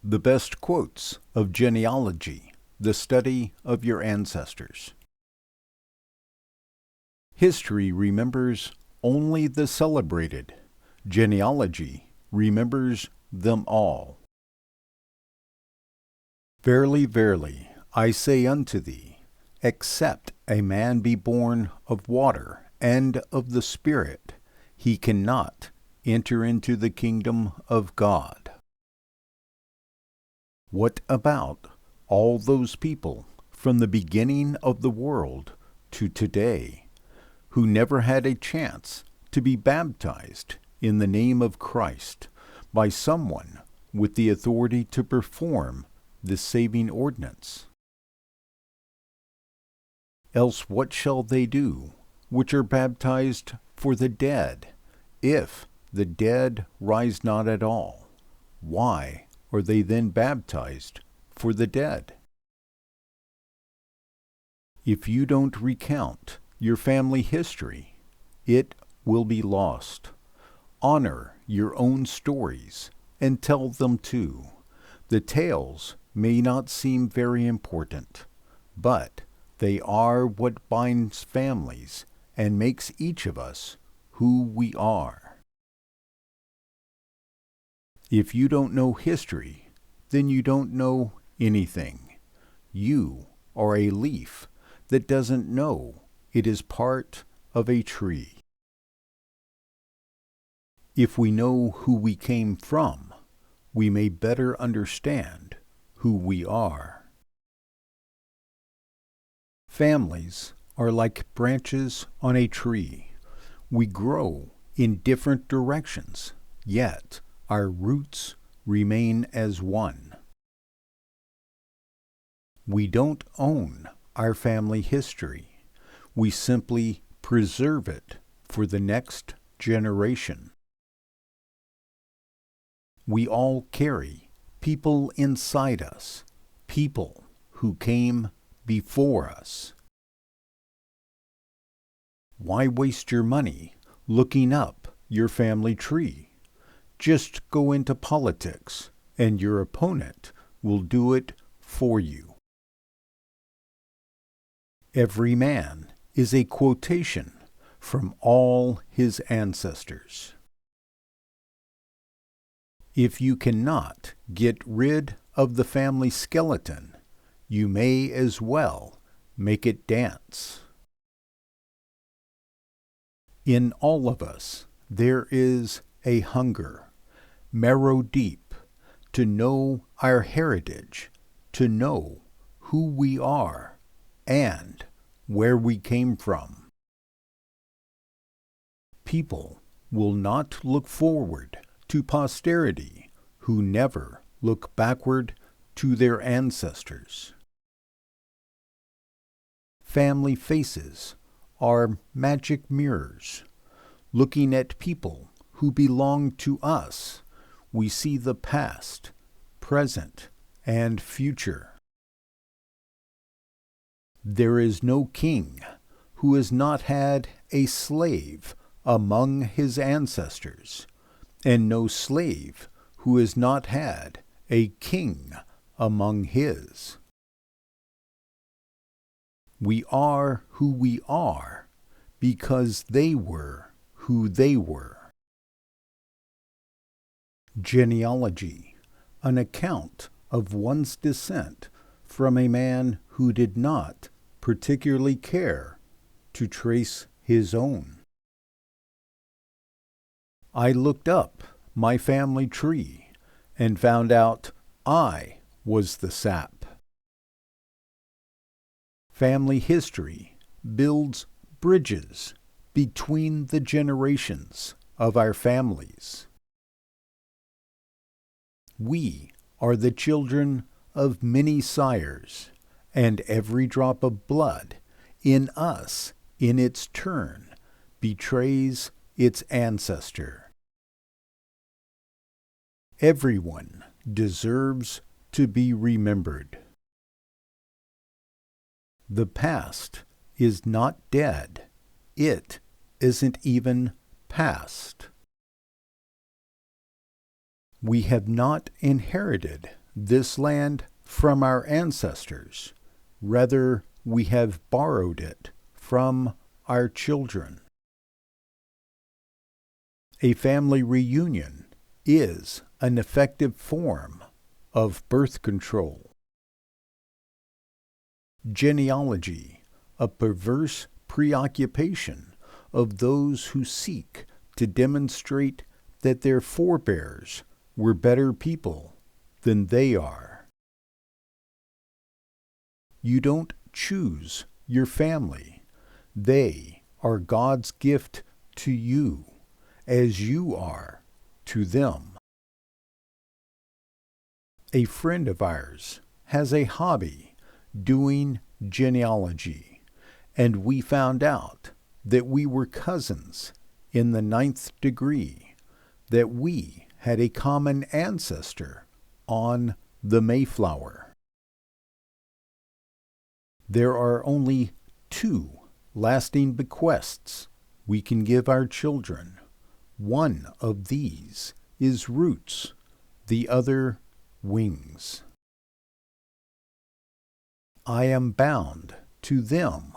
The best quotes of genealogy, the study of your ancestors. History remembers only the celebrated. Genealogy remembers them all. Verily, verily, I say unto thee, except a man be born of water and of the Spirit, he cannot enter into the kingdom of God. What about all those people from the beginning of the world to today who never had a chance to be baptized in the name of Christ by someone with the authority to perform this saving ordinance? Else what shall they do which are baptized for the dead, if the dead rise not at all? Why are they then baptized for the dead? If you don't recount your family history, it will be lost. Honor your own stories and tell them too. The tales may not seem very important, but they are what binds families and makes each of us who we are. If you don't know history, then you don't know anything. You are a leaf that doesn't know it is part of a tree. If we know who we came from, we may better understand who we are. Families are like branches on a tree. We grow in different directions, yet our roots remain as one. We don't own our family history. We simply preserve it for the next generation. We all carry people inside us, people who came before us. Why waste your money looking up your family tree? Just go into politics, and your opponent will do it for you. Every man is a quotation from all his ancestors. If you cannot get rid of the family skeleton, you may as well make it dance. In all of us, there is a hunger, marrow deep, to know our heritage, to know who we are, and where we came from. People will not look forward to posterity who never look backward to their ancestors. Family faces are magic mirrors. Looking at people who belong to us, we see the past, present, and future. There is no king who has not had a slave among his ancestors, and no slave who has not had a king among his. We are who we are because they were who they were. Genealogy, an account of one's descent from a man who did not particularly care to trace his own. I looked up my family tree and found out I was the sap. Family history builds bridges between the generations of our families. We are the children of many sires, and every drop of blood in us, in its turn, betrays its ancestor. Everyone deserves to be remembered. The past is not dead. It isn't even past. We have not inherited this land from our ancestors. Rather, we have borrowed it from our children. A family reunion is an effective form of birth control. Genealogy, a perverse preoccupation of those who seek to demonstrate that their forebears were better people than they are. You don't choose your family. They are God's gift to you, as you are to them. A friend of ours has a hobby doing genealogy, and we found out that we were cousins in the 9th degree, that we had a common ancestor on the Mayflower. There are only 2 lasting bequests we can give our children. One of these is roots, the other wings. I am bound to them,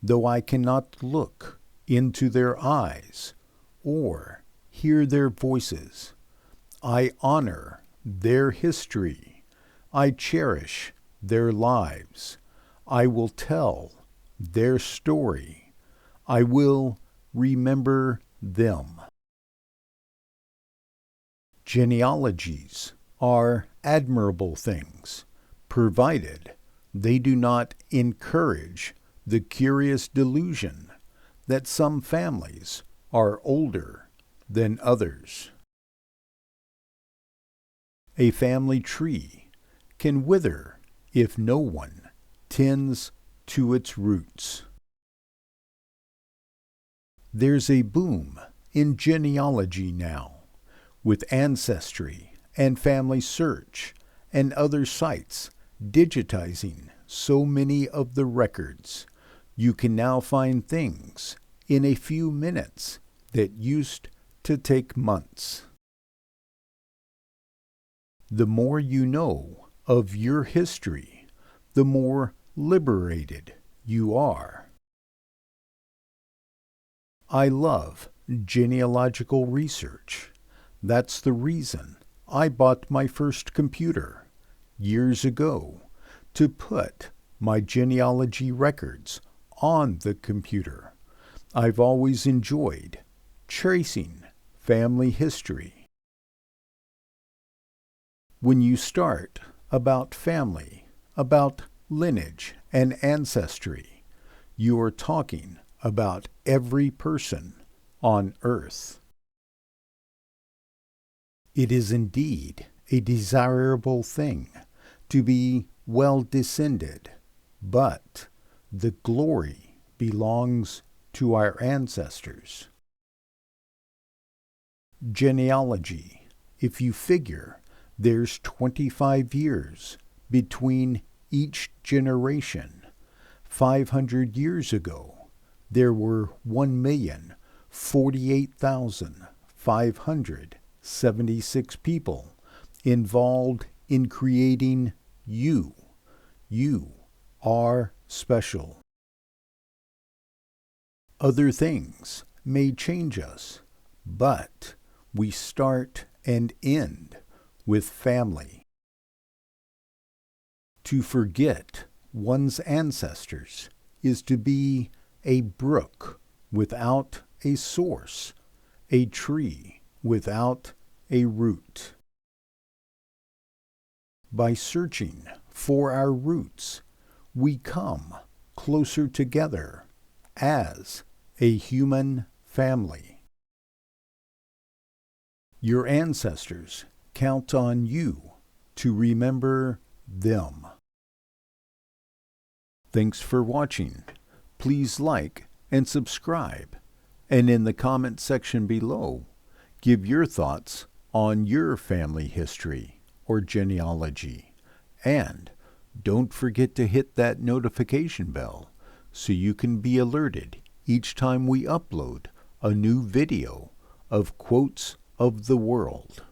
though I cannot look into their eyes or hear their voices. I honor their history. I cherish their lives. I will tell their story. I will remember them. Genealogies are admirable things, provided they do not encourage the curious delusion that some families are older than others. A family tree can wither if no one tends to its roots. There's a boom in genealogy now, with Ancestry and Family Search and other sites digitizing so many of the records. You can now find things in a few minutes that used to take months. The more you know of your history, the more liberated you are. I love genealogical research. That's the reason I bought my first computer years ago, to put my genealogy records on the computer. I've always enjoyed tracing family history. When you start about family, about lineage and ancestry, you are talking about every person on earth. It is indeed a desirable thing to be well descended, but the glory belongs to our ancestors. Genealogy, if you figure there's 25 years between each generation. 500 years ago, there were 1,048,576 people involved in creating you. You are special. Other things may change us, but we start and end with family. To forget one's ancestors is to be a brook without a source, a tree without a root. By searching for our roots, we come closer together as a human family. Your ancestors count on you to remember them. Thanks for watching. Please like and subscribe, and in the comment section below, give your thoughts on your family history or genealogy. And don't forget to hit that notification bell so you can be alerted each time we upload a new video of Quotes of the World.